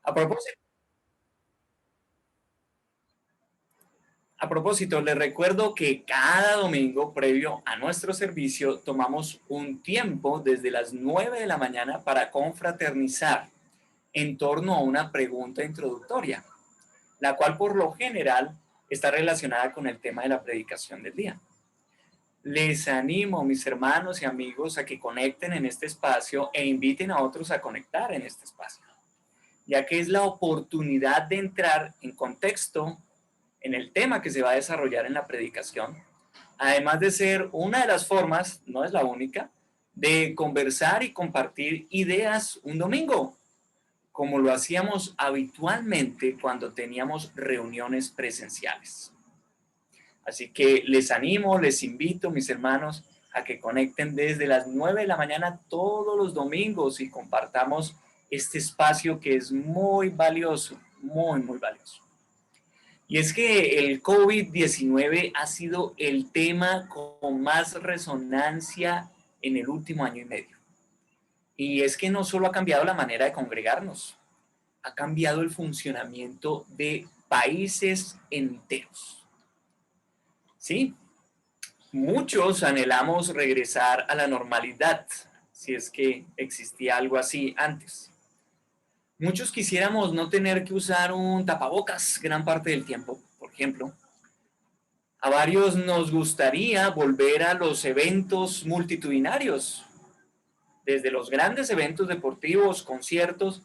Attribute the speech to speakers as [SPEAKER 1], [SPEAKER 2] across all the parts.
[SPEAKER 1] A propósito, a propósito, les recuerdo que cada domingo previo a nuestro servicio tomamos un tiempo desde las 9 de la mañana para confraternizar en torno a una pregunta introductoria, la cual por lo general está relacionada con el tema de la predicación del día. Les animo, mis hermanos y amigos, a que conecten en este espacio e inviten a otros a conectar en este espacio, ya que es la oportunidad de entrar en contexto en el tema que se va a desarrollar en la predicación, además de ser una de las formas, no es la única, de conversar y compartir ideas un domingo, como lo hacíamos habitualmente cuando teníamos reuniones presenciales. Así que les animo, les invito, mis hermanos, a que conecten desde las 9 de la mañana todos los domingos y compartamos este espacio que es muy valioso, muy, muy valioso. Y es que el COVID-19 ha sido el tema con más resonancia en el último año y medio. Y es que no solo ha cambiado la manera de congregarnos, ha cambiado el funcionamiento de países enteros. ¿Sí? Muchos anhelamos regresar a la normalidad, si es que existía algo así antes. Muchos quisiéramos no tener que usar un tapabocas gran parte del tiempo, por ejemplo. A varios nos gustaría volver a los eventos multitudinarios, desde los grandes eventos deportivos, conciertos,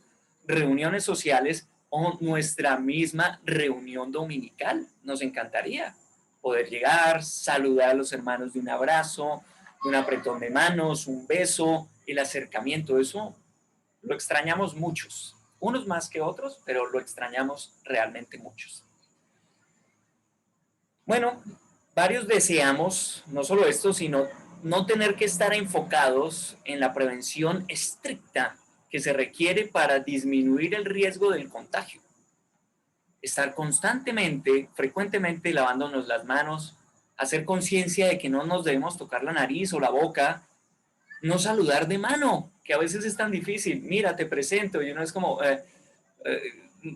[SPEAKER 1] reuniones sociales o nuestra misma reunión dominical. Nos encantaría poder llegar, saludar a los hermanos de un abrazo, de un apretón de manos, un beso, el acercamiento. Eso lo extrañamos muchos, unos más que otros, pero lo extrañamos realmente muchos. Bueno, varios deseamos no solo esto, sino no tener que estar enfocados en la prevención estricta que se requiere para disminuir el riesgo del contagio. Estar constantemente, frecuentemente lavándonos las manos, hacer conciencia de que no nos debemos tocar la nariz o la boca, no saludar de mano, que a veces es tan difícil. Mira, te presento, y uno es como, eh,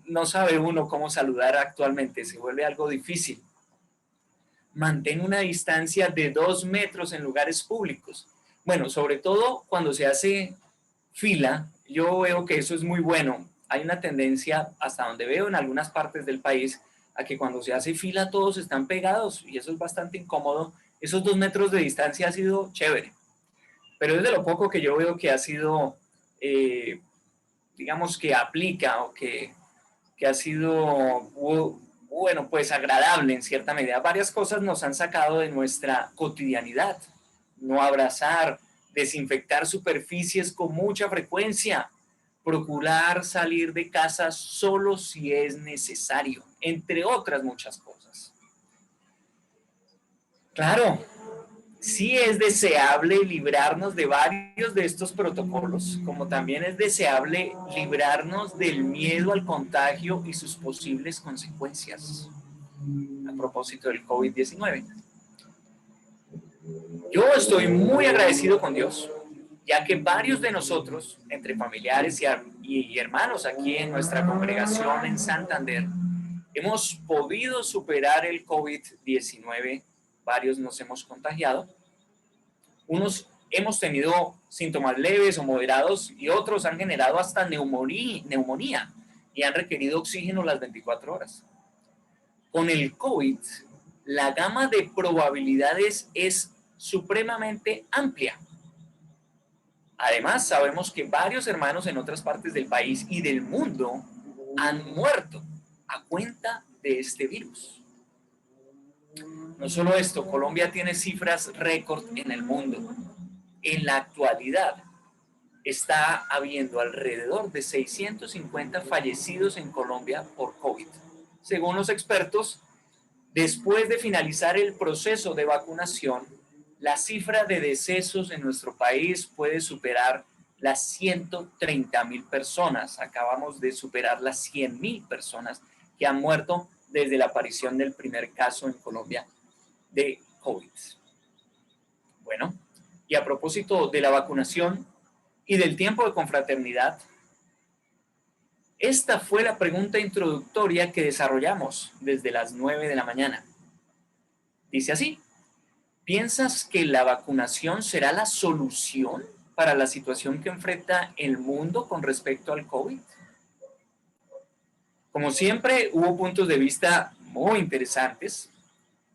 [SPEAKER 1] no sabe uno cómo saludar actualmente, se vuelve algo difícil. Mantén una distancia de 2 metros en lugares públicos. Bueno, sobre todo cuando se hace fila, yo veo que eso es muy bueno. Hay una tendencia, hasta donde veo en algunas partes del país, a que cuando se hace fila todos están pegados y eso es bastante incómodo. Esos 2 metros de distancia ha sido chévere, pero es de lo poco que yo veo que ha sido, digamos que aplica o que ha sido bueno, pues agradable en cierta medida. Varias cosas nos han sacado de nuestra cotidianidad. No abrazar, desinfectar superficies con mucha frecuencia, procurar salir de casa solo si es necesario, entre otras muchas cosas. Claro, sí es deseable librarnos de varios de estos protocolos, como también es deseable librarnos del miedo al contagio y sus posibles consecuencias a propósito del COVID-19. Yo estoy muy agradecido con Dios, ya que varios de nosotros, entre familiares y hermanos aquí en nuestra congregación en Santander, hemos podido superar el COVID-19, varios nos hemos contagiado, unos hemos tenido síntomas leves o moderados y otros han generado hasta neumonía y han requerido oxígeno las 24 horas. Con el COVID, la gama de probabilidades es supremamente amplia. Además, sabemos que varios hermanos en otras partes del país y del mundo han muerto a cuenta de este virus. No solo esto, Colombia tiene cifras récord en el mundo. En la actualidad está habiendo alrededor de 650 fallecidos en Colombia por COVID. Según los expertos, después de finalizar el proceso de vacunación, la cifra de decesos en nuestro país puede superar las 130.000 personas. Acabamos de superar las 100.000 personas que han muerto desde la aparición del primer caso en Colombia de COVID. Bueno, y a propósito de la vacunación y del tiempo de confraternidad, Esta fue la pregunta introductoria que desarrollamos desde las 9 de la mañana. Dice así: ¿piensas que la vacunación será la solución para la situación que enfrenta el mundo con respecto al COVID? Como siempre, hubo puntos de vista muy interesantes,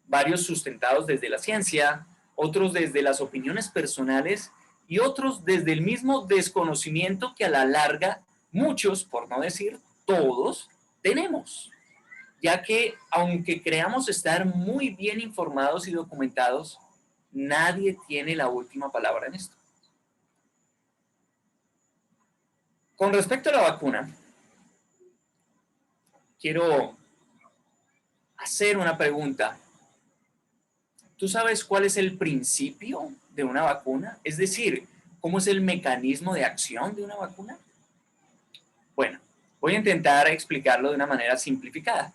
[SPEAKER 1] varios sustentados desde la ciencia, otros desde las opiniones personales y otros desde el mismo desconocimiento que a la larga muchos, por no decir todos, tenemos, ya que aunque creamos estar muy bien informados y documentados, nadie tiene la última palabra en esto. Con respecto a la vacuna, quiero hacer una pregunta. ¿Tú sabes cuál es el principio de una vacuna? Es decir, ¿cómo es el mecanismo de acción de una vacuna? Bueno, voy a intentar explicarlo de una manera simplificada.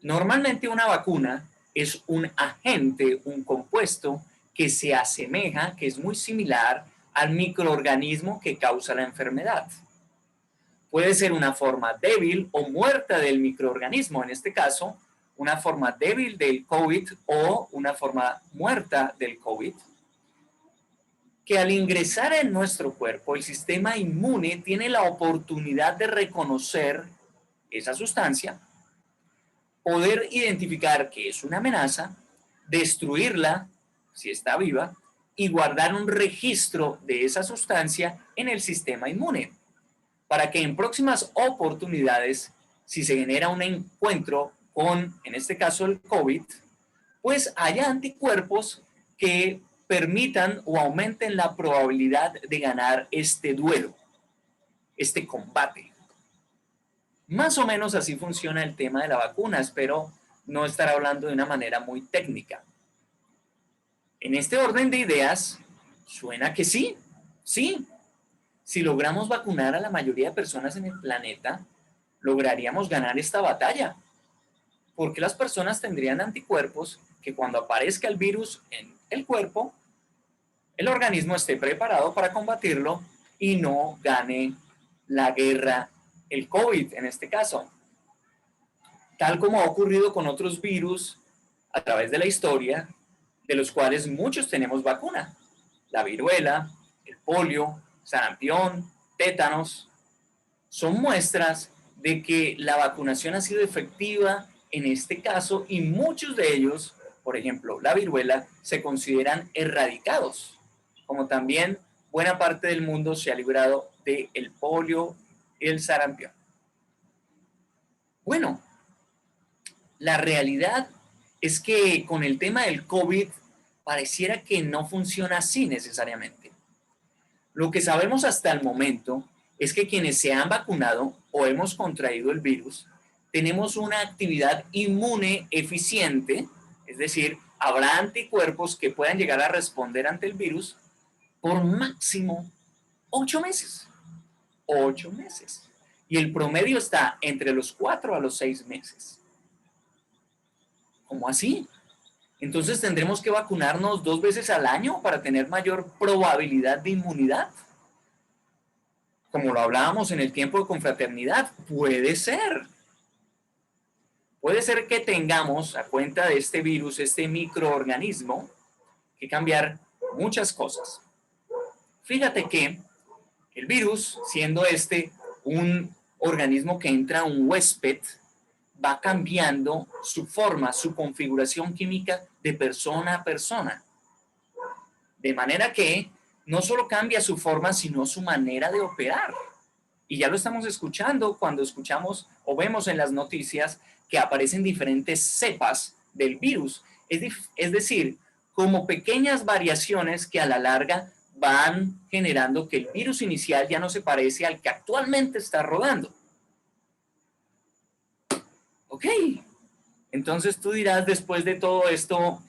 [SPEAKER 1] Normalmente una vacuna es un agente, un compuesto que se asemeja, que es muy similar al microorganismo que causa la enfermedad. Puede ser una forma débil o muerta del microorganismo, en este caso, una forma débil del COVID o una forma muerta del COVID, que al ingresar en nuestro cuerpo, el sistema inmune tiene la oportunidad de reconocer esa sustancia, poder identificar que es una amenaza, destruirla si está viva y guardar un registro de esa sustancia en el sistema inmune, para que en próximas oportunidades, si se genera un encuentro con, en este caso, el COVID, pues haya anticuerpos que permitan o aumenten la probabilidad de ganar este duelo, este combate. Más o menos así funciona el tema de la vacuna. Espero no estar hablando de una manera muy técnica. En este orden de ideas, suena que sí, sí. Si logramos vacunar a la mayoría de personas en el planeta, lograríamos ganar esta batalla, porque las personas tendrían anticuerpos que cuando aparezca el virus en el cuerpo, el organismo esté preparado para combatirlo y no gane la guerra el COVID en este caso. Tal como ha ocurrido con otros virus a través de la historia, de los cuales muchos tenemos vacuna. La viruela, el polio, sarampión, tétanos, son muestras de que la vacunación ha sido efectiva en este caso y muchos de ellos, por ejemplo, la viruela, se consideran erradicados, como también buena parte del mundo se ha librado del polio y el sarampión. Bueno, la realidad es que con el tema del COVID pareciera que no funciona así necesariamente. Lo que sabemos hasta el momento es que quienes se han vacunado o hemos contraído el virus, tenemos una actividad inmune eficiente, es decir, habrá anticuerpos que puedan llegar a responder ante el virus por máximo 8 meses. 8 meses. Y el promedio está entre los 4 a los 6 meses. ¿Cómo así? Entonces tendremos que vacunarnos 2 veces al año para tener mayor probabilidad de inmunidad. Como lo hablábamos en el tiempo de confraternidad, puede ser. Puede ser que tengamos, a cuenta de este virus, este microorganismo, que cambiar muchas cosas. Fíjate que el virus, siendo este un organismo que entra a un huésped, va cambiando su forma, su configuración química de persona a persona. De manera que no solo cambia su forma, sino su manera de operar. Y ya lo estamos escuchando cuando escuchamos o vemos en las noticias que aparecen diferentes cepas del virus. Es decir, como pequeñas variaciones que a la larga van generando que el virus inicial ya no se parece al que actualmente está rodando. Ok, entonces tú dirás después de todo esto,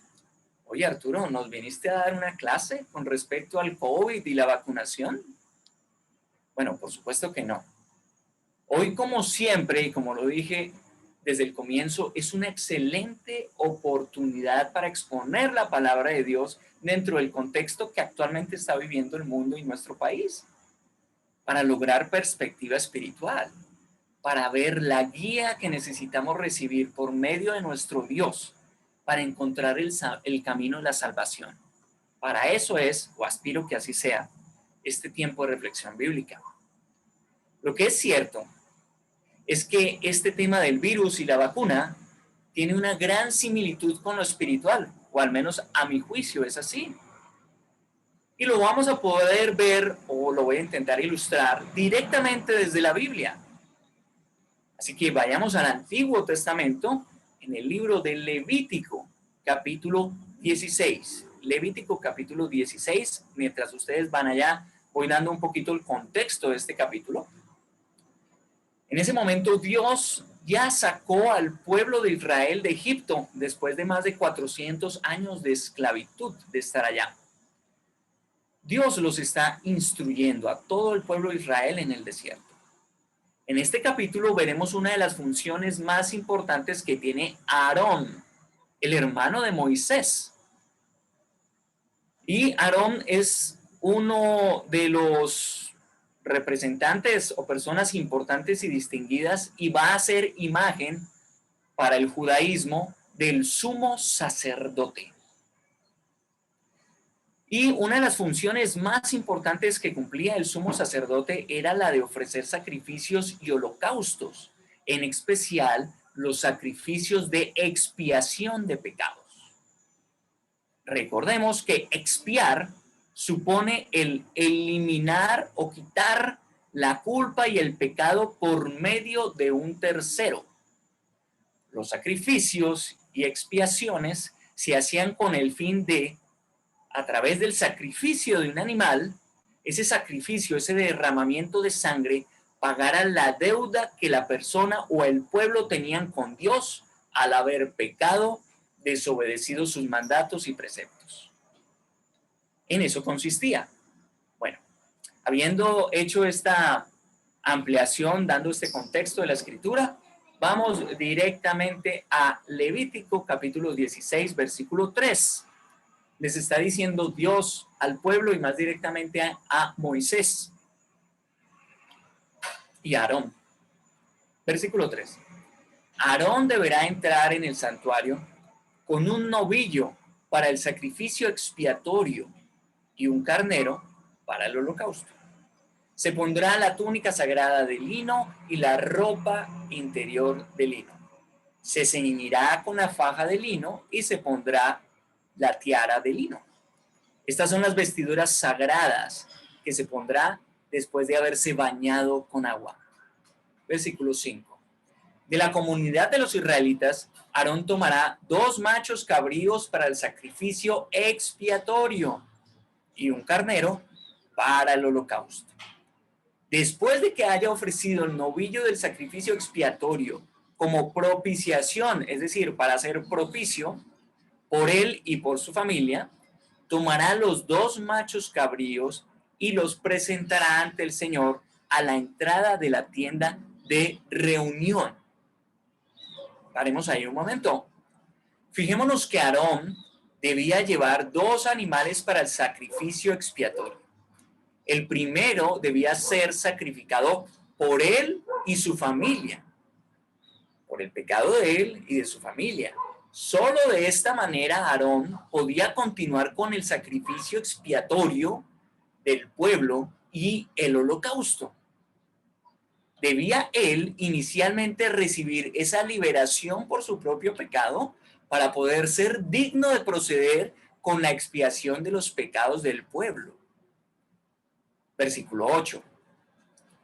[SPEAKER 1] oye Arturo, ¿nos viniste a dar una clase con respecto al COVID y la vacunación? Bueno, por supuesto que no. Hoy, como siempre, y como lo dije desde el comienzo, es una excelente oportunidad para exponer la palabra de Dios dentro del contexto que actualmente está viviendo el mundo y nuestro país, para lograr perspectiva espiritual, para ver la guía que necesitamos recibir por medio de nuestro Dios para encontrar el camino de la salvación. Para eso es, o aspiro que así sea, este tiempo de reflexión bíblica. Lo que es cierto es que este tema del virus y la vacuna tiene una gran similitud con lo espiritual, o al menos a mi juicio es así. Y lo vamos a poder ver, o lo voy a intentar ilustrar, directamente desde la Biblia. Así que vayamos al Antiguo Testamento, en el libro de Levítico, capítulo 16. Levítico, capítulo 16. Mientras ustedes van allá, voy dando un poquito el contexto de este capítulo. En ese momento, Dios ya sacó al pueblo de Israel de Egipto después de más de 400 años de esclavitud, de estar allá. Dios los está instruyendo a todo el pueblo de Israel en el desierto. En este capítulo veremos una de las funciones más importantes que tiene Aarón, el hermano de Moisés. Y Aarón es uno de los representantes o personas importantes y distinguidas y va a ser imagen para el judaísmo del sumo sacerdote. Y una de las funciones más importantes que cumplía el sumo sacerdote era la de ofrecer sacrificios y holocaustos, en especial los sacrificios de expiación de pecados. Recordemos que expiar supone el eliminar o quitar la culpa y el pecado por medio de un tercero. Los sacrificios y expiaciones se hacían con el fin de, a través del sacrificio de un animal, ese sacrificio, ese derramamiento de sangre, pagara la deuda que la persona o el pueblo tenían con Dios al haber pecado, desobedecido sus mandatos y preceptos. En eso consistía. Bueno, habiendo hecho esta ampliación, dando este contexto de la escritura, vamos directamente a Levítico capítulo 16, versículo 3. Les está diciendo Dios al pueblo y más directamente a Moisés y a Aarón. Versículo 3. Aarón deberá entrar en el santuario con un novillo para el sacrificio expiatorio y un carnero para el holocausto. Se pondrá la túnica sagrada de lino y la ropa interior de lino. Se ceñirá con la faja de lino y se pondrá la tiara de lino. Estas son las vestiduras sagradas que se pondrá después de haberse bañado con agua. Versículo 5. De la comunidad de los israelitas, Aarón tomará 2 machos cabríos para el sacrificio expiatorio y un carnero para el holocausto. Después de que haya ofrecido el novillo del sacrificio expiatorio como propiciación, es decir, para ser propicio por él y por su familia, tomará los 2 machos cabríos y los presentará ante el Señor a la entrada de la tienda de reunión. Paremos ahí un momento. Fijémonos que Aarón debía llevar 2 animales para el sacrificio expiatorio. El primero debía ser sacrificado por él y su familia, por el pecado de él y de su familia. Solo de esta manera Aarón podía continuar con el sacrificio expiatorio del pueblo y el holocausto. Debía él inicialmente recibir esa liberación por su propio pecado para poder ser digno de proceder con la expiación de los pecados del pueblo. Versículo 8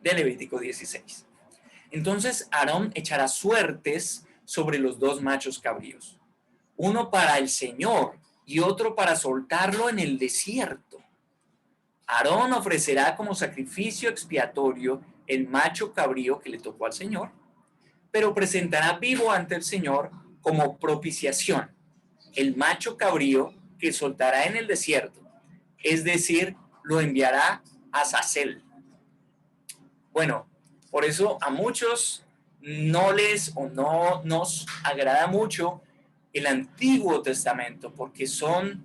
[SPEAKER 1] de Levítico 16. Entonces Aarón echará suertes sobre los 2 machos cabríos, uno para el Señor y otro para soltarlo en el desierto. Aarón ofrecerá como sacrificio expiatorio el macho cabrío que le tocó al Señor, pero presentará vivo ante el Señor como propiciación el macho cabrío que soltará en el desierto, es decir, lo enviará a Azazel. Bueno, por eso a muchos no les o no nos agrada mucho el Antiguo Testamento, porque son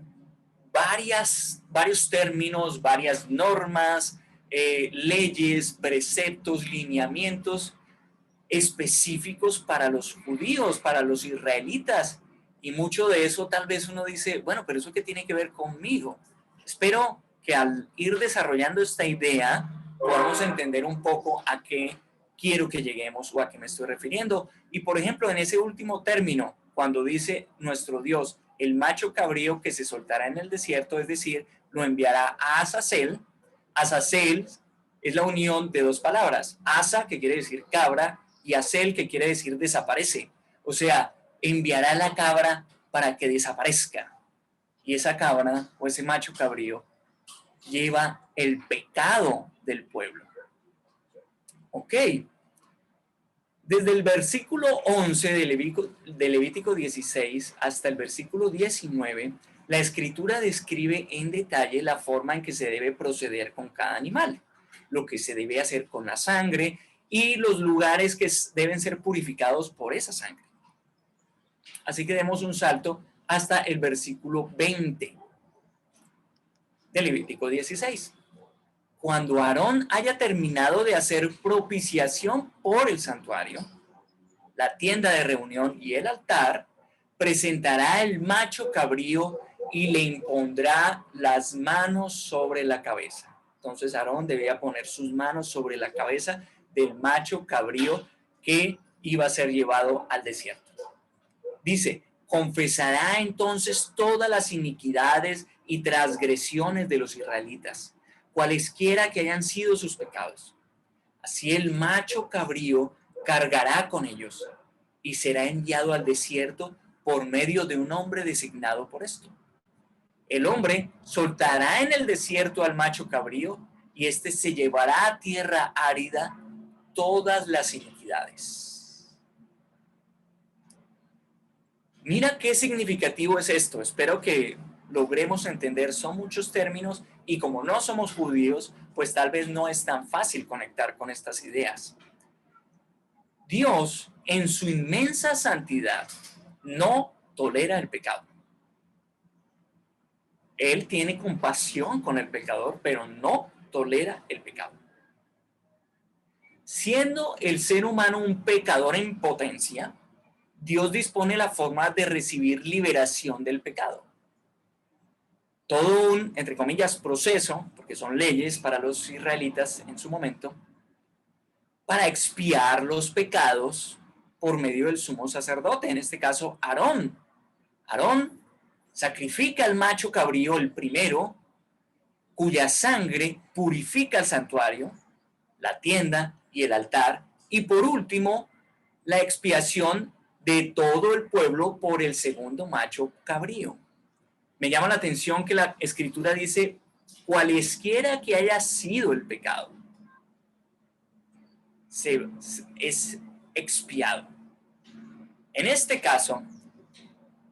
[SPEAKER 1] varios términos, varias normas, leyes, preceptos, lineamientos específicos para los judíos, para los israelitas. Y mucho de eso tal vez uno dice, bueno, pero ¿eso qué tiene que ver conmigo? Espero que al ir desarrollando esta idea podamos entender un poco a qué quiero que lleguemos o a qué me estoy refiriendo. Y por ejemplo, en ese último término, cuando dice nuestro Dios, el macho cabrío que se soltará en el desierto, es decir, lo enviará a Azazel. Azazel es la unión de dos palabras, Asa, que quiere decir cabra, y Azel, que quiere decir desaparece. O sea, enviará la cabra para que desaparezca. Y esa cabra o ese macho cabrío lleva el pecado del pueblo. Ok. Desde el versículo 11 de Levítico 16 hasta el versículo 19, la escritura describe en detalle la forma en que se debe proceder con cada animal, lo que se debe hacer con la sangre y los lugares que deben ser purificados por esa sangre. Así que demos un salto hasta el versículo 20 de Levítico 16. Cuando Aarón haya terminado de hacer propiciación por el santuario, la tienda de reunión y el altar, presentará el macho cabrío y le impondrá las manos sobre la cabeza. Entonces Aarón debía poner sus manos sobre la cabeza del macho cabrío que iba a ser llevado al desierto. Dice, confesará entonces todas las iniquidades y transgresiones de los israelitas, cualesquiera que hayan sido sus pecados. Así el macho cabrío cargará con ellos y será enviado al desierto por medio de un hombre designado por esto. El hombre soltará en el desierto al macho cabrío y éste se llevará a tierra árida todas las iniquidades. Mira qué significativo es esto. Espero que logremos entender. Son muchos términos y como no somos judíos, pues tal vez no es tan fácil conectar con estas ideas. Dios, en su inmensa santidad, no tolera el pecado. Él tiene compasión con el pecador, pero no tolera el pecado. Siendo el ser humano un pecador en potencia, Dios dispone la forma de recibir liberación del pecado. Todo un, entre comillas, proceso, porque son leyes para los israelitas en su momento, para expiar los pecados por medio del sumo sacerdote, en este caso Aarón. Aarón sacrifica al macho cabrío, el primero, cuya sangre purifica el santuario, la tienda y el altar, y por último, la expiación de todo el pueblo por el segundo macho cabrío. Me llama la atención que la escritura dice, cualesquiera que haya sido el pecado, es expiado. En este caso,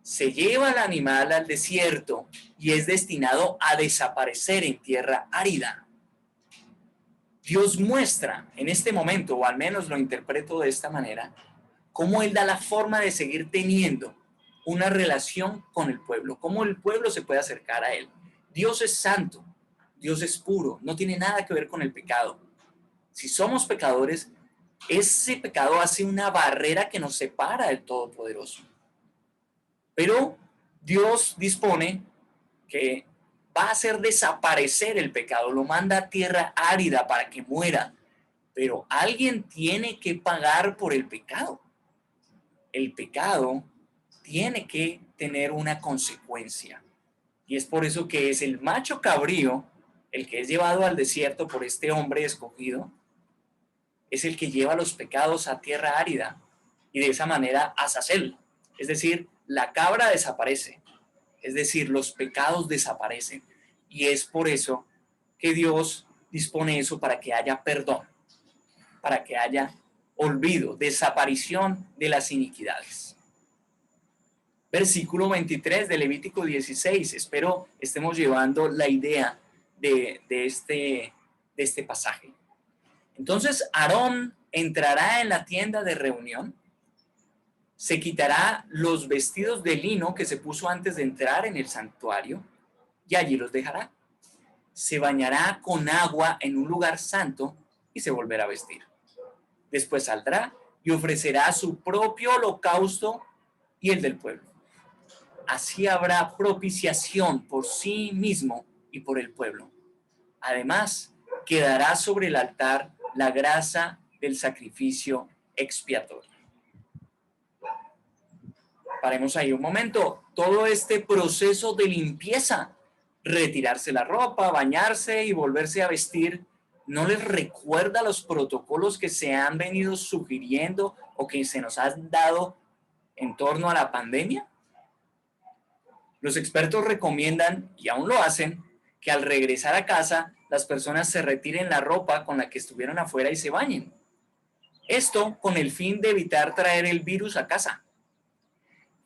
[SPEAKER 1] se lleva al animal al desierto y es destinado a desaparecer en tierra árida. Dios muestra en este momento, o al menos lo interpreto de esta manera, cómo Él da la forma de seguir teniendo una relación con el pueblo, cómo el pueblo se puede acercar a Él. Dios es santo, Dios es puro, no tiene nada que ver con el pecado. Si somos pecadores, ese pecado hace una barrera que nos separa del Todopoderoso. Pero Dios dispone que va a hacer desaparecer el pecado, lo manda a tierra árida para que muera. Pero alguien tiene que pagar por el pecado. El pecado tiene que tener una consecuencia. Y es por eso que es el macho cabrío, el que es llevado al desierto por este hombre escogido, es el que lleva los pecados a tierra árida y de esa manera a Azazel. Es decir, la cabra desaparece, es decir, los pecados desaparecen. Y es por eso que Dios dispone eso para que haya perdón, para que haya olvido, desaparición de las iniquidades. Versículo 23 de Levítico 16. Espero estemos llevando la idea de este pasaje. Entonces Aarón entrará en la tienda de reunión, se quitará los vestidos de lino que se puso antes de entrar en el santuario y allí los dejará. Se bañará con agua en un lugar santo y se volverá a vestir. Después saldrá y ofrecerá su propio holocausto y el del pueblo. Así habrá propiciación por sí mismo y por el pueblo. Además, quedará sobre el altar la grasa del sacrificio expiatorio. Paremos ahí un momento. Todo este proceso de limpieza, retirarse la ropa, bañarse y volverse a vestir, ¿no les recuerda los protocolos que se han venido sugiriendo o que se nos han dado en torno a la pandemia? Los expertos recomiendan, y aún lo hacen, que al regresar a casa las personas se retiren la ropa con la que estuvieron afuera y se bañen. Esto con el fin de evitar traer el virus a casa.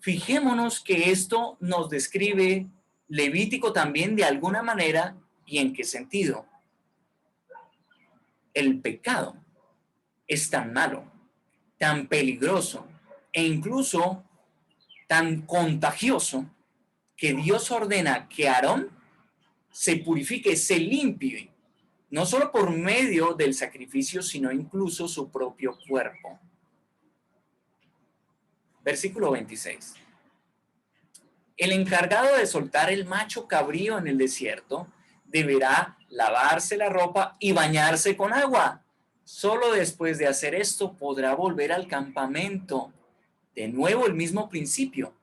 [SPEAKER 1] Fijémonos que esto nos describe Levítico también de alguna manera, ¿y en qué sentido? El pecado es tan malo, tan peligroso e incluso tan contagioso que Dios ordena que Aarón se purifique, se limpie, no solo por medio del sacrificio, sino incluso su propio cuerpo. Versículo 26. El encargado de soltar el macho cabrío en el desierto deberá lavarse la ropa y bañarse con agua. Solo después de hacer esto podrá volver al campamento. De nuevo el mismo principio.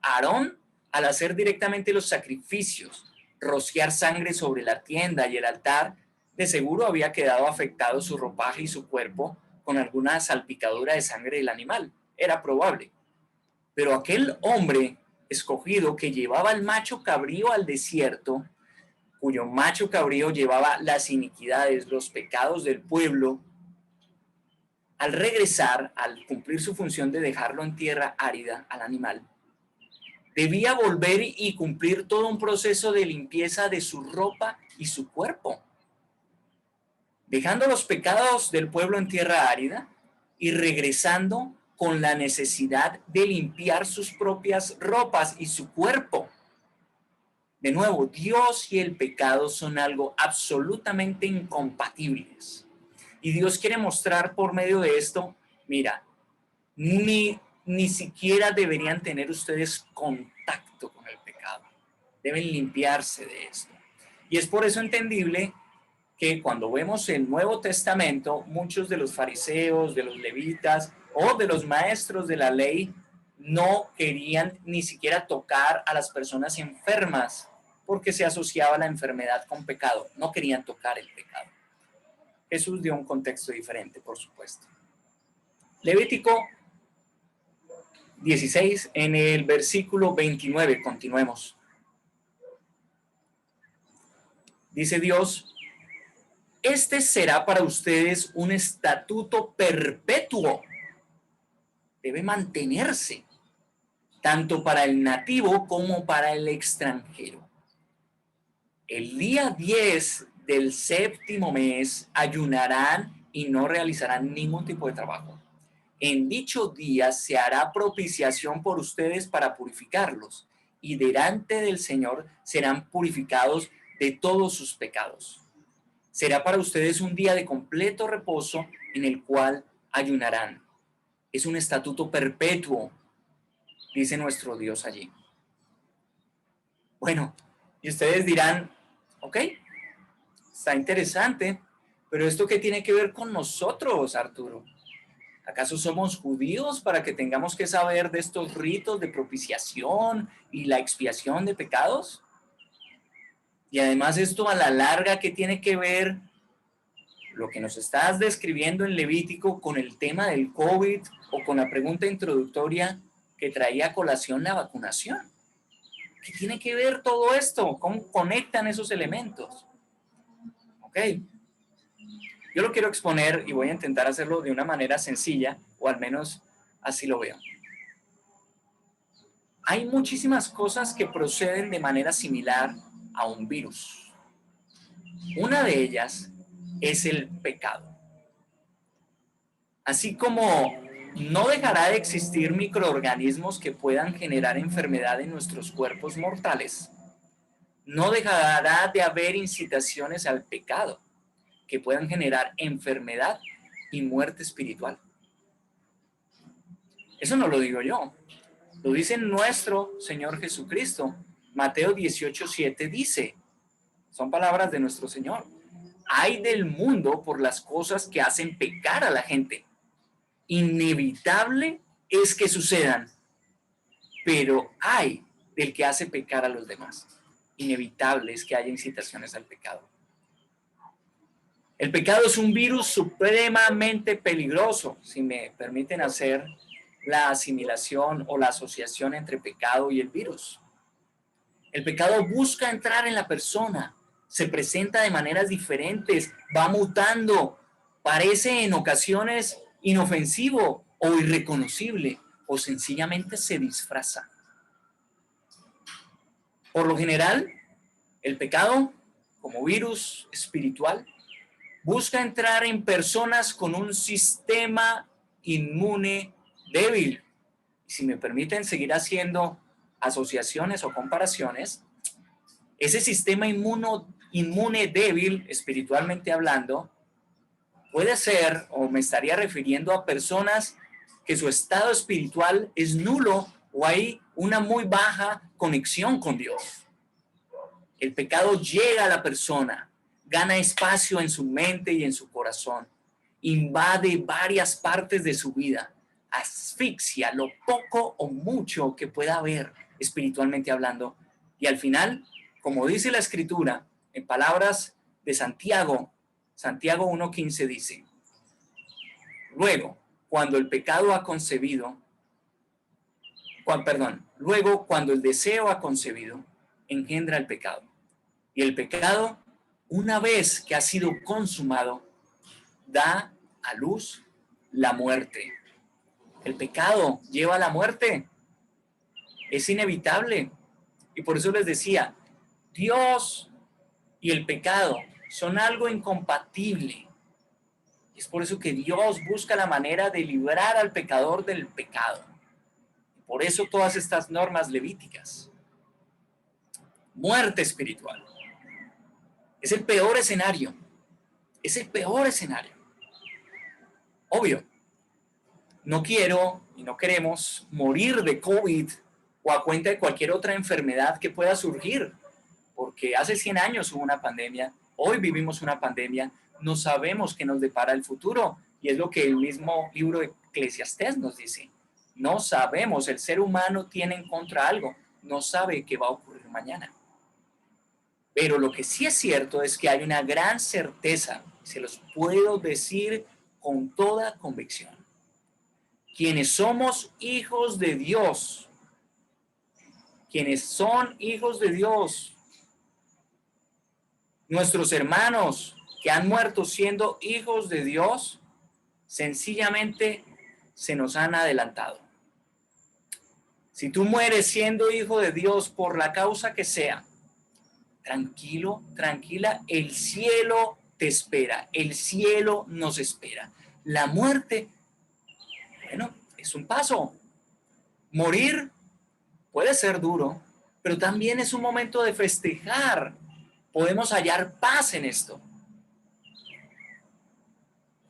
[SPEAKER 1] Aarón, al hacer directamente los sacrificios, rociar sangre sobre la tienda y el altar, de seguro había quedado afectado su ropaje y su cuerpo con alguna salpicadura de sangre del animal. Era probable. Pero aquel hombre escogido que llevaba el macho cabrío al desierto, cuyo macho cabrío llevaba las iniquidades, los pecados del pueblo, al regresar, al cumplir su función de dejarlo en tierra árida al animal, debía volver y cumplir todo un proceso de limpieza de su ropa y su cuerpo, dejando los pecados del pueblo en tierra árida y regresando con la necesidad de limpiar sus propias ropas y su cuerpo. De nuevo, Dios y el pecado son algo absolutamente incompatibles. Y Dios quiere mostrar por medio de esto, mira, ni siquiera deberían tener ustedes contacto con el pecado. Deben limpiarse de esto. Y es por eso entendible que cuando vemos el Nuevo Testamento, muchos de los fariseos, de los levitas o de los maestros de la ley no querían ni siquiera tocar a las personas enfermas porque se asociaba la enfermedad con pecado. No querían tocar el pecado. Jesús dio un contexto diferente, por supuesto. Levítico 16, en el versículo 29, continuemos. Dice Dios: este será para ustedes un estatuto perpetuo. Debe mantenerse, tanto para el nativo como para el extranjero. El día 10 del séptimo mes ayunarán y no realizarán ningún tipo de trabajo. En dicho día se hará propiciación por ustedes para purificarlos, y delante del Señor serán purificados de todos sus pecados. Será para ustedes un día de completo reposo en el cual ayunarán. Es un estatuto perpetuo, dice nuestro Dios allí. Bueno, y ustedes dirán, ok, está interesante, pero ¿esto qué tiene que ver con nosotros, Arturo? ¿Acaso somos judíos para que tengamos que saber de estos ritos de propiciación y la expiación de pecados? Y además esto a la larga, ¿qué tiene que ver lo que nos estás describiendo en Levítico con el tema del COVID o con la pregunta introductoria que traía a colación la vacunación? ¿Qué tiene que ver todo esto? ¿Cómo conectan esos elementos? Ok. Yo lo quiero exponer y voy a intentar hacerlo de una manera sencilla, o al menos así lo veo. Hay muchísimas cosas que proceden de manera similar a un virus. Una de ellas es el pecado. Así como no dejará de existir microorganismos que puedan generar enfermedad en nuestros cuerpos mortales, no dejará de haber incitaciones al pecado que puedan generar enfermedad y muerte espiritual. Eso no lo digo yo, lo dice nuestro Señor Jesucristo. Mateo 18:7 dice, son palabras de nuestro Señor: ay del mundo por las cosas que hacen pecar a la gente. Inevitable es que sucedan, pero hay del que hace pecar a los demás. Inevitable es que haya incitaciones al pecado. El pecado es un virus supremamente peligroso, si me permiten hacer la asimilación o la asociación entre pecado y el virus. El pecado busca entrar en la persona, se presenta de maneras diferentes, va mutando, parece en ocasiones inofensivo o irreconocible, o sencillamente se disfraza. Por lo general, el pecado, como virus espiritual, busca entrar en personas con un sistema inmune débil. Si me permiten seguir haciendo asociaciones o comparaciones, ese sistema inmune débil, espiritualmente hablando, puede ser, o me estaría refiriendo a personas que su estado espiritual es nulo o hay una muy baja conexión con Dios. El pecado llega a la persona, gana espacio en su mente y en su corazón, invade varias partes de su vida, asfixia lo poco o mucho que pueda haber espiritualmente hablando, y al final, como dice la Escritura, en palabras de Santiago 1:15 dice: luego, cuando el pecado ha concebido, luego cuando el deseo ha concebido, engendra el pecado. Y el pecado, una vez que ha sido consumado, da a luz la muerte. El pecado lleva a la muerte. Es inevitable. Y por eso les decía, Dios y el pecado son algo incompatible. Es por eso que Dios busca la manera de librar al pecador del pecado. Por eso todas estas normas levíticas. Muerte espiritual. Es el peor escenario. Es el peor escenario. Obvio, no quiero y no queremos morir de COVID o a cuenta de cualquier otra enfermedad que pueda surgir, porque hace 100 años hubo una pandemia, hoy vivimos una pandemia, no sabemos qué nos depara el futuro, y es lo que el mismo libro de Eclesiastés nos dice. No sabemos, el ser humano tiene en contra algo, no sabe qué va a ocurrir mañana. Pero lo que sí es cierto es que hay una gran certeza, se los puedo decir con toda convicción. Quienes somos hijos de Dios, quienes son hijos de Dios, nuestros hermanos que han muerto siendo hijos de Dios, sencillamente se nos han adelantado. Si tú mueres siendo hijo de Dios por la causa que sea, tranquilo, tranquila, el cielo te espera, el cielo nos espera. La muerte, bueno, es un paso. Morir puede ser duro, pero también es un momento de festejar. Podemos hallar paz en esto.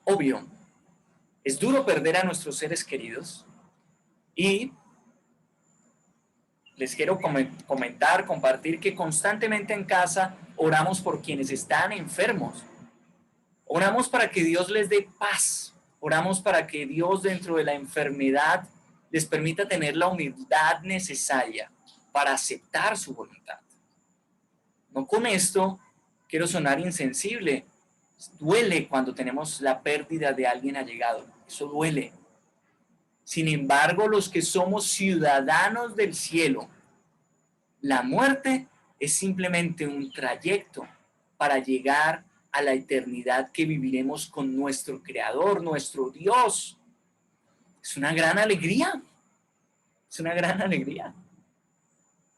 [SPEAKER 1] Obvio, es duro perder a nuestros seres queridos y les quiero comentar, compartir que constantemente en casa oramos por quienes están enfermos. Oramos para que Dios les dé paz. Oramos para que Dios dentro de la enfermedad les permita tener la humildad necesaria para aceptar su voluntad. No con esto quiero sonar insensible. Duele cuando tenemos la pérdida de alguien allegado. Eso duele. Sin embargo, los que somos ciudadanos del cielo, la muerte es simplemente un trayecto para llegar a la eternidad que viviremos con nuestro Creador, nuestro Dios. Es una gran alegría. Es una gran alegría.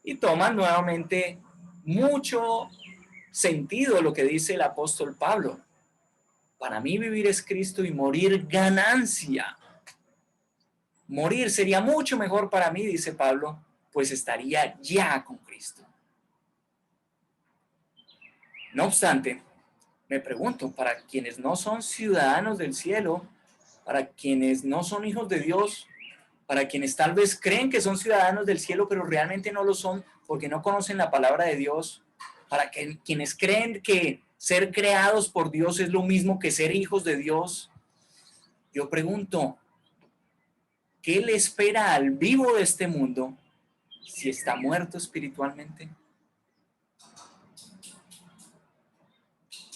[SPEAKER 1] Y toma nuevamente mucho sentido lo que dice el apóstol Pablo. Para mí vivir es Cristo y morir ganancia. Morir sería mucho mejor para mí, dice Pablo, pues estaría ya con Cristo. No obstante, me pregunto, para quienes no son ciudadanos del cielo, para quienes no son hijos de Dios, para quienes tal vez creen que son ciudadanos del cielo, pero realmente no lo son porque no conocen la palabra de Dios, para quienes creen que ser creados por Dios es lo mismo que ser hijos de Dios. Yo pregunto, ¿qué le espera al vivo de este mundo si está muerto espiritualmente?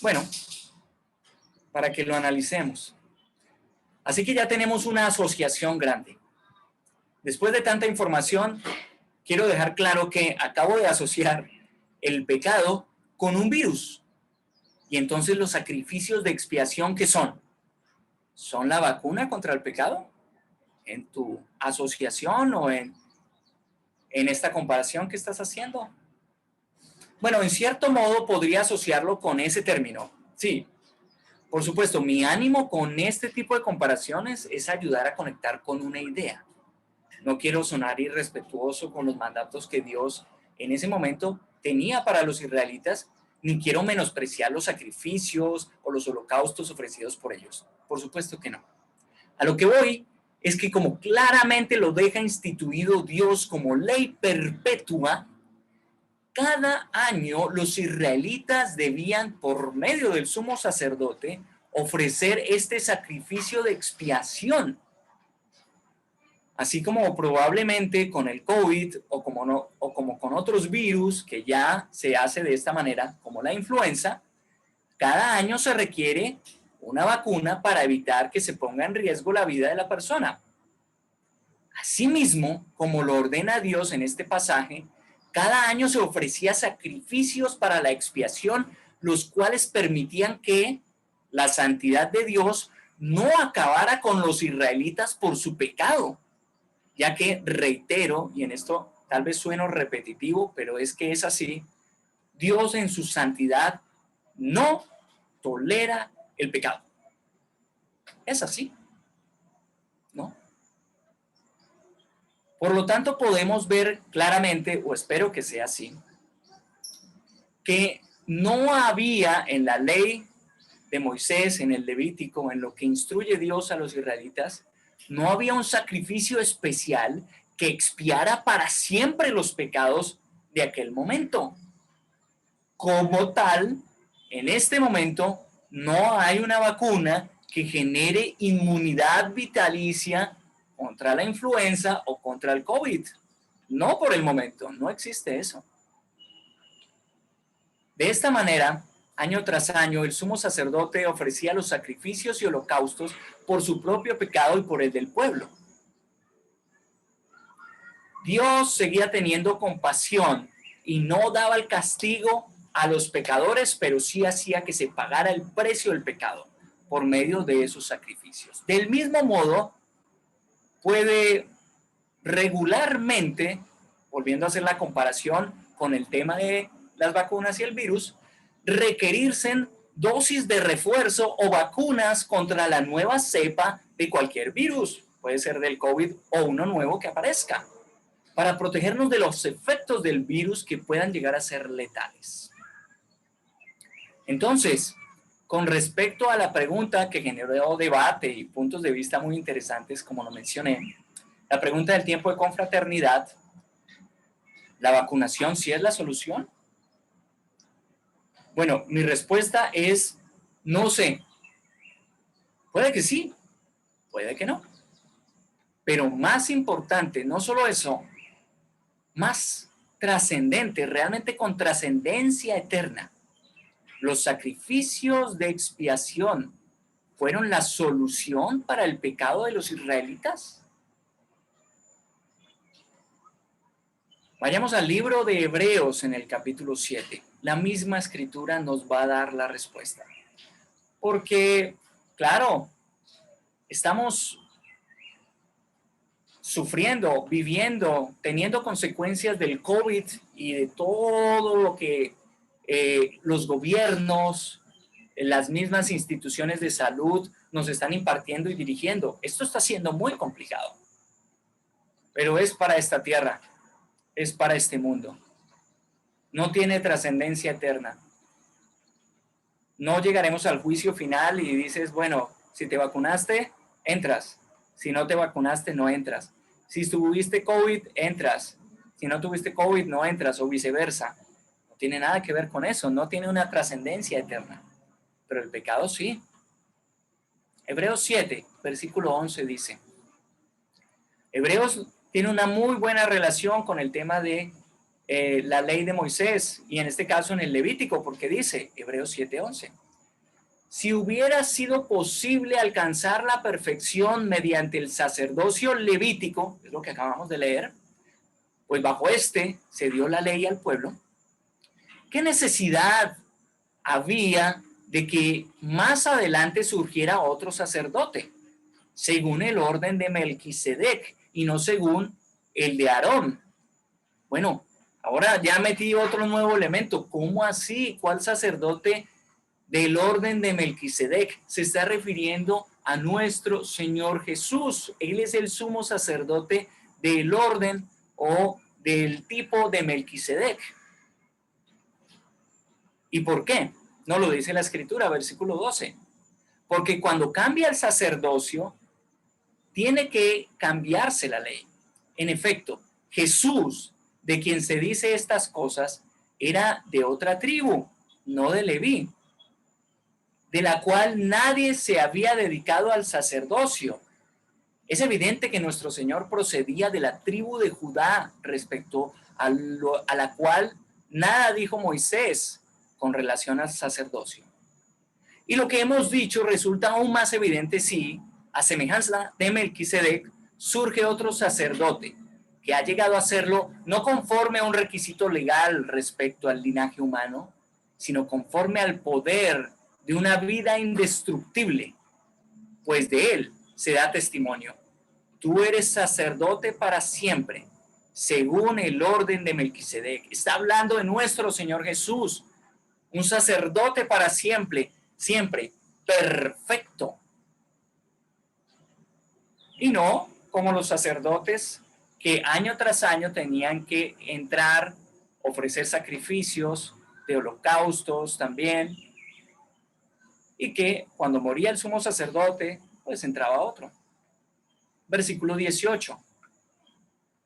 [SPEAKER 1] Bueno, para que lo analicemos. Así que ya tenemos una asociación grande. Después de tanta información, quiero dejar claro que acabo de asociar el pecado con un virus. Y entonces los sacrificios de expiación, ¿qué son? ¿Son la vacuna contra el pecado? ¿En tu asociación o en esta comparación que estás haciendo? Bueno, en cierto modo podría asociarlo con ese término. Sí, por supuesto, mi ánimo con este tipo de comparaciones es ayudar a conectar con una idea. No quiero sonar irrespetuoso con los mandatos que Dios en ese momento tenía para los israelitas, ni quiero menospreciar los sacrificios o los holocaustos ofrecidos por ellos. Por supuesto que no. A lo que voy es que como claramente lo deja instituido Dios como ley perpetua, cada año los israelitas debían, por medio del sumo sacerdote, ofrecer este sacrificio de expiación. Así como probablemente con el COVID o como con otros virus que ya se hace de esta manera, como la influenza, cada año se requiere una vacuna para evitar que se ponga en riesgo la vida de la persona. Asimismo, como lo ordena Dios en este pasaje, cada año se ofrecía sacrificios para la expiación, los cuales permitían que la santidad de Dios no acabara con los israelitas por su pecado, ya que, reitero, y en esto tal vez sueno repetitivo, pero es que es así, Dios en su santidad no tolera el pecado. Es así, ¿no? Por lo tanto, podemos ver claramente, o espero que sea así, que no había en la ley de Moisés, en el Levítico, en lo que instruye Dios a los israelitas, no había un sacrificio especial que expiara para siempre los pecados de aquel momento. Como tal, en este momento no hay una vacuna que genere inmunidad vitalicia contra la influenza o contra el COVID. No por el momento, no existe eso. De esta manera, año tras año, el sumo sacerdote ofrecía los sacrificios y holocaustos por su propio pecado y por el del pueblo. Dios seguía teniendo compasión y no daba el castigo a los pecadores, pero sí hacía que se pagara el precio del pecado por medio de esos sacrificios. Del mismo modo, puede regularmente, volviendo a hacer la comparación con el tema de las vacunas y el virus, requerirse dosis de refuerzo o vacunas contra la nueva cepa de cualquier virus, puede ser del COVID o uno nuevo que aparezca, para protegernos de los efectos del virus que puedan llegar a ser letales. Entonces, con respecto a la pregunta que generó debate y puntos de vista muy interesantes, como lo mencioné, la pregunta del tiempo de confraternidad, ¿la vacunación sí es la solución? Bueno, mi respuesta es no sé. Puede que sí, puede que no. Pero más importante, no solo eso, más trascendente, realmente con trascendencia eterna, los sacrificios de expiación fueron la solución para el pecado de los israelitas. Vayamos al libro de Hebreos en el capítulo 7. La misma escritura nos va a dar la respuesta. Porque, claro, estamos sufriendo, viviendo, teniendo consecuencias del COVID y de todo lo que los gobiernos, las mismas instituciones de salud nos están impartiendo y dirigiendo. Esto está siendo muy complicado, pero es para esta tierra, es para este mundo. No tiene trascendencia eterna. No llegaremos al juicio final y dices, bueno, si te vacunaste, entras. Si no te vacunaste, no entras. Si tuviste COVID, entras. Si no tuviste COVID, no entras o viceversa. No tiene nada que ver con eso, no tiene una trascendencia eterna. Pero el pecado sí. Hebreos 7, versículo 11 dice, Hebreos tiene una muy buena relación con el tema de la ley de Moisés y en este caso en el Levítico, porque dice, Hebreos 7:11, si hubiera sido posible alcanzar la perfección mediante el sacerdocio levítico, es lo que acabamos de leer, pues bajo este se dio la ley al pueblo, ¿qué necesidad había de que más adelante surgiera otro sacerdote, según el orden de Melquisedec y no según el de Aarón? Bueno, ahora ya metí otro nuevo elemento. ¿Cómo así? ¿Cuál sacerdote del orden de Melquisedec? Se está refiriendo a nuestro Señor Jesús. Él es el sumo sacerdote del orden o del tipo de Melquisedec. ¿Y por qué? No lo dice la Escritura, versículo 12. Porque cuando cambia el sacerdocio, tiene que cambiarse la ley. En efecto, Jesús, de quien se dice estas cosas, era de otra tribu, no de Leví, de la cual nadie se había dedicado al sacerdocio. Es evidente que nuestro Señor procedía de la tribu de Judá respecto a la cual nada dijo Moisés con relación al sacerdocio. Y lo que hemos dicho resulta aún más evidente si, a semejanza de Melquisedec, surge otro sacerdote que ha llegado a serlo no conforme a un requisito legal respecto al linaje humano, sino conforme al poder de una vida indestructible, pues de él se da testimonio. Tú eres sacerdote para siempre, según el orden de Melquisedec. Está hablando de nuestro Señor Jesús, un sacerdote para siempre, siempre, perfecto. Y no como los sacerdotes que año tras año tenían que entrar, ofrecer sacrificios de holocaustos también, y que cuando moría el sumo sacerdote, pues entraba otro. Versículo 18.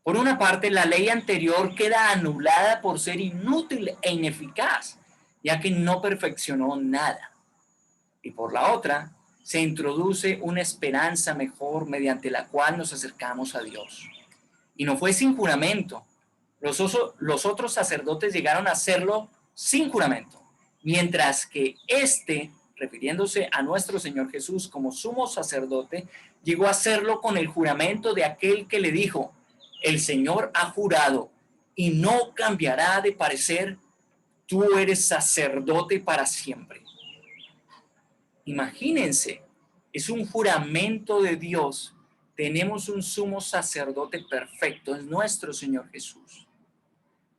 [SPEAKER 1] Por una parte, la ley anterior queda anulada por ser inútil e ineficaz, ya que no perfeccionó nada. Y por la otra, se introduce una esperanza mejor mediante la cual nos acercamos a Dios. Y no fue sin juramento. Los otros sacerdotes llegaron a hacerlo sin juramento, mientras que este, refiriéndose a nuestro Señor Jesús como sumo sacerdote, llegó a hacerlo con el juramento de aquel que le dijo, el Señor ha jurado y no cambiará de parecer, tú eres sacerdote para siempre. Imagínense, es un juramento de Dios. Tenemos un sumo sacerdote perfecto, es nuestro Señor Jesús.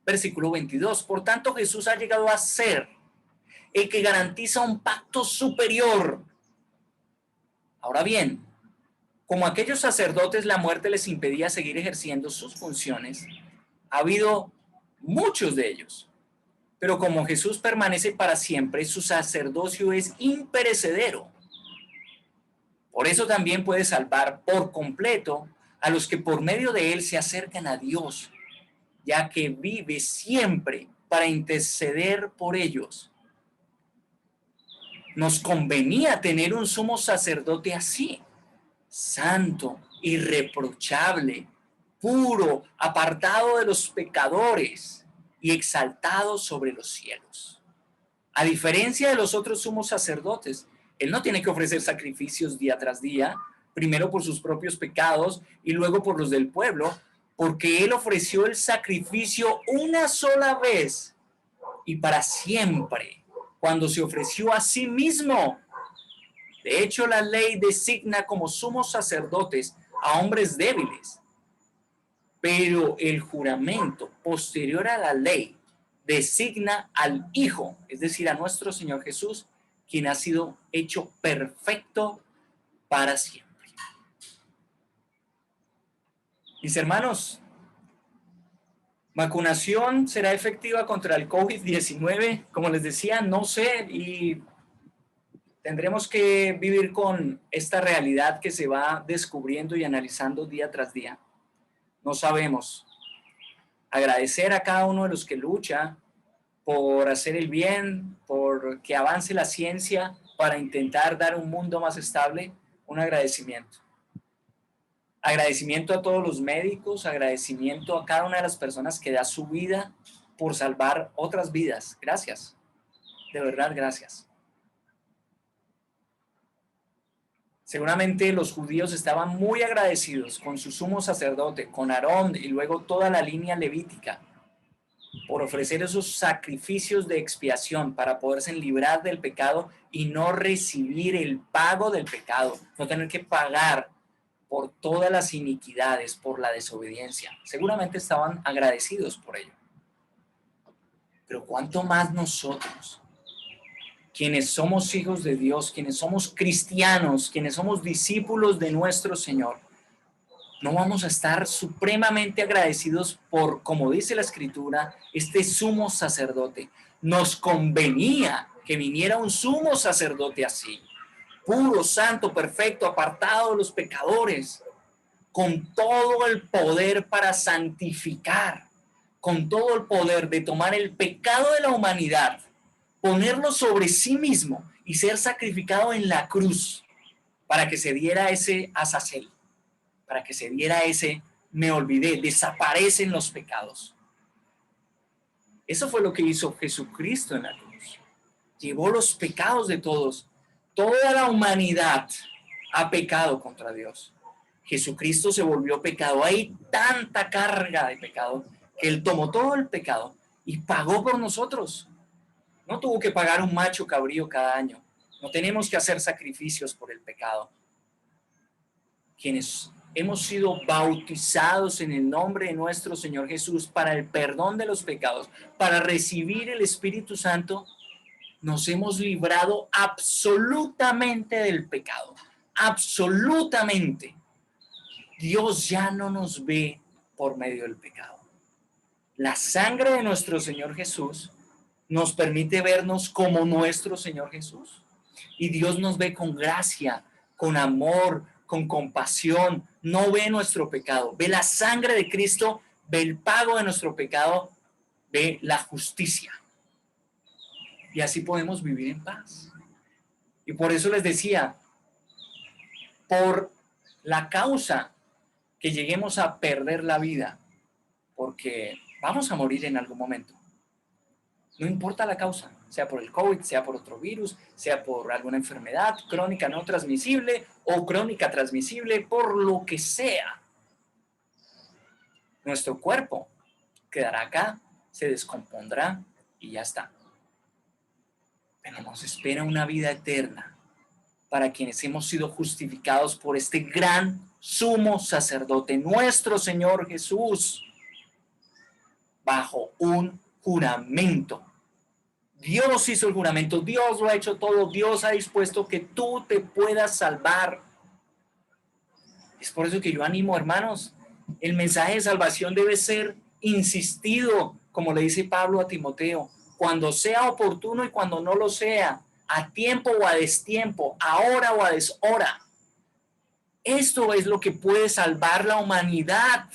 [SPEAKER 1] Versículo 22. Por tanto, Jesús ha llegado a ser el que garantiza un pacto superior. Ahora bien, como a aquellos sacerdotes la muerte les impedía seguir ejerciendo sus funciones, ha habido muchos de ellos. Pero como Jesús permanece para siempre, su sacerdocio es imperecedero. Por eso también puede salvar por completo a los que por medio de él se acercan a Dios, ya que vive siempre para interceder por ellos. Nos convenía tener un sumo sacerdote así, santo, irreprochable, puro, apartado de los pecadores y exaltado sobre los cielos. A diferencia de los otros sumos sacerdotes, él no tiene que ofrecer sacrificios día tras día, primero por sus propios pecados y luego por los del pueblo, porque él ofreció el sacrificio una sola vez y para siempre, cuando se ofreció a sí mismo. De hecho, la ley designa como sumos sacerdotes a hombres débiles, pero el juramento posterior a la ley designa al Hijo, es decir, a nuestro Señor Jesús, quien ha sido hecho perfecto para siempre. Mis hermanos, ¿vacunación será efectiva contra el COVID-19? Como les decía, no sé, y tendremos que vivir con esta realidad que se va descubriendo y analizando día tras día. No sabemos. Agradecer a cada uno de los que lucha por hacer el bien, por que avance la ciencia para intentar dar un mundo más estable, un agradecimiento. Agradecimiento a todos los médicos, agradecimiento a cada una de las personas que da su vida por salvar otras vidas. Gracias, de verdad, gracias. Seguramente los judíos estaban muy agradecidos con su sumo sacerdote, con Aarón y luego toda la línea levítica, por ofrecer esos sacrificios de expiación para poderse librar del pecado y no recibir el pago del pecado, no tener que pagar por todas las iniquidades, por la desobediencia. Seguramente estaban agradecidos por ello. Pero ¿cuánto más nosotros, quienes somos hijos de Dios, quienes somos cristianos, quienes somos discípulos de nuestro Señor, no vamos a estar supremamente agradecidos por, como dice la Escritura, este sumo sacerdote? Nos convenía que viniera un sumo sacerdote así, puro, santo, perfecto, apartado de los pecadores, con todo el poder para santificar, con todo el poder de tomar el pecado de la humanidad, ponerlo sobre sí mismo y ser sacrificado en la cruz para que se diera ese Azazel, para que se diera ese me olvidé, desaparecen los pecados. Eso fue lo que hizo Jesucristo en la cruz. Llevó los pecados de todos. Toda la humanidad ha pecado contra Dios. Jesucristo se volvió pecado. Hay tanta carga de pecado que Él tomó todo el pecado y pagó por nosotros. No tuvo que pagar un macho cabrío cada año. No tenemos que hacer sacrificios por el pecado. Quienes hemos sido bautizados en el nombre de nuestro Señor Jesús para el perdón de los pecados, para recibir el Espíritu Santo, nos hemos librado absolutamente del pecado. Absolutamente. Dios ya no nos ve por medio del pecado. La sangre de nuestro Señor Jesús nos permite vernos como nuestro Señor Jesús. Y Dios nos ve con gracia, con amor, con compasión. No ve nuestro pecado, ve la sangre de Cristo, ve el pago de nuestro pecado, ve la justicia. Y así podemos vivir en paz. Y por eso les decía, por la causa que lleguemos a perder la vida, porque vamos a morir en algún momento. No importa la causa, sea por el COVID, sea por otro virus, sea por alguna enfermedad crónica no transmisible o crónica transmisible, por lo que sea. Nuestro cuerpo quedará acá, se descompondrá y ya está. Pero nos espera una vida eterna para quienes hemos sido justificados por este gran sumo sacerdote, nuestro Señor Jesús, bajo un juramento. Dios hizo el juramento, Dios lo ha hecho todo, Dios ha dispuesto que tú te puedas salvar. Es por eso que yo animo, hermanos, el mensaje de salvación debe ser insistido, como le dice Pablo a Timoteo, cuando sea oportuno y cuando no lo sea, a tiempo o a destiempo, a hora o a deshora. Esto es lo que puede salvar la humanidad.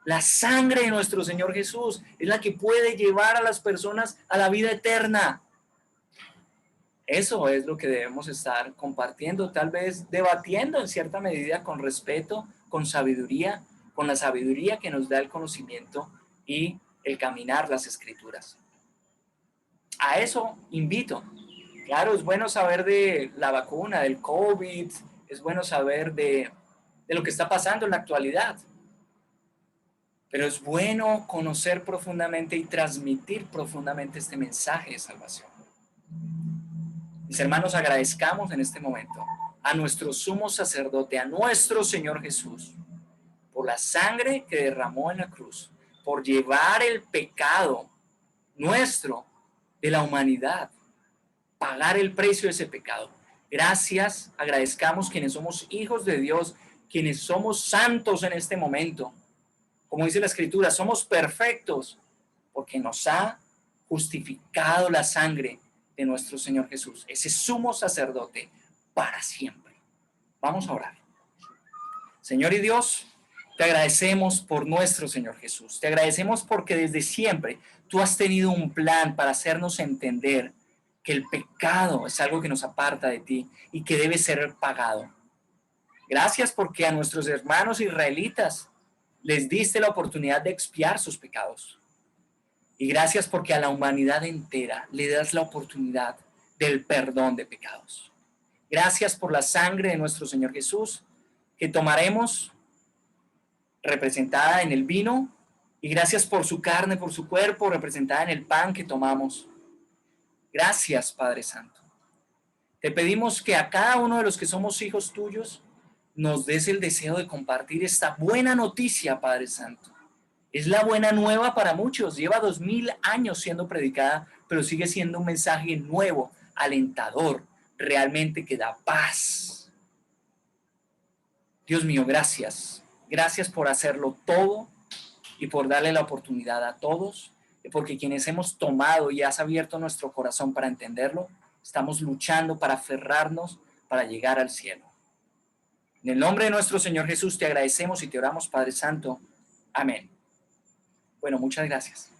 [SPEAKER 1] La sangre de nuestro Señor Jesús es la que puede llevar a las personas a la vida eterna. Eso es lo que debemos estar compartiendo, tal vez debatiendo en cierta medida con respeto, con sabiduría, con la sabiduría que nos da el conocimiento y el caminar las escrituras. A eso invito. Claro, es bueno saber de la vacuna, del COVID, es bueno saber de lo que está pasando en la actualidad. Pero es bueno conocer profundamente y transmitir profundamente este mensaje de salvación. Mis hermanos, agradezcamos en este momento a nuestro sumo sacerdote, a nuestro Señor Jesús, por la sangre que derramó en la cruz, por llevar el pecado nuestro de la humanidad, pagar el precio de ese pecado. Gracias, agradezcamos quienes somos hijos de Dios, quienes somos santos en este momento. Como dice la Escritura, somos perfectos porque nos ha justificado la sangre de nuestro Señor Jesús, ese sumo sacerdote para siempre. Vamos a orar. Señor y Dios, Te agradecemos por nuestro Señor Jesús. Te agradecemos porque desde siempre tú has tenido un plan para hacernos entender que el pecado es algo que nos aparta de ti y que debe ser pagado. Gracias porque a nuestros hermanos israelitas les diste la oportunidad de expiar sus pecados. Y gracias porque a la humanidad entera le das la oportunidad del perdón de pecados. Gracias por la sangre de nuestro Señor Jesús que tomaremos representada en el vino, y gracias por su carne, por su cuerpo, representada en el pan que tomamos. Gracias, Padre Santo. Te pedimos que a cada uno de los que somos hijos tuyos nos des el deseo de compartir esta buena noticia, Padre Santo. Es la buena nueva para muchos. Lleva 2000 años siendo predicada, pero sigue siendo un mensaje nuevo, alentador, realmente que da paz. Dios mío, gracias. Gracias por hacerlo todo y por darle la oportunidad a todos, porque quienes hemos tomado y has abierto nuestro corazón para entenderlo, estamos luchando para aferrarnos para llegar al cielo. En el nombre de nuestro Señor Jesús te agradecemos y te oramos, Padre Santo. Amén. Bueno, muchas gracias.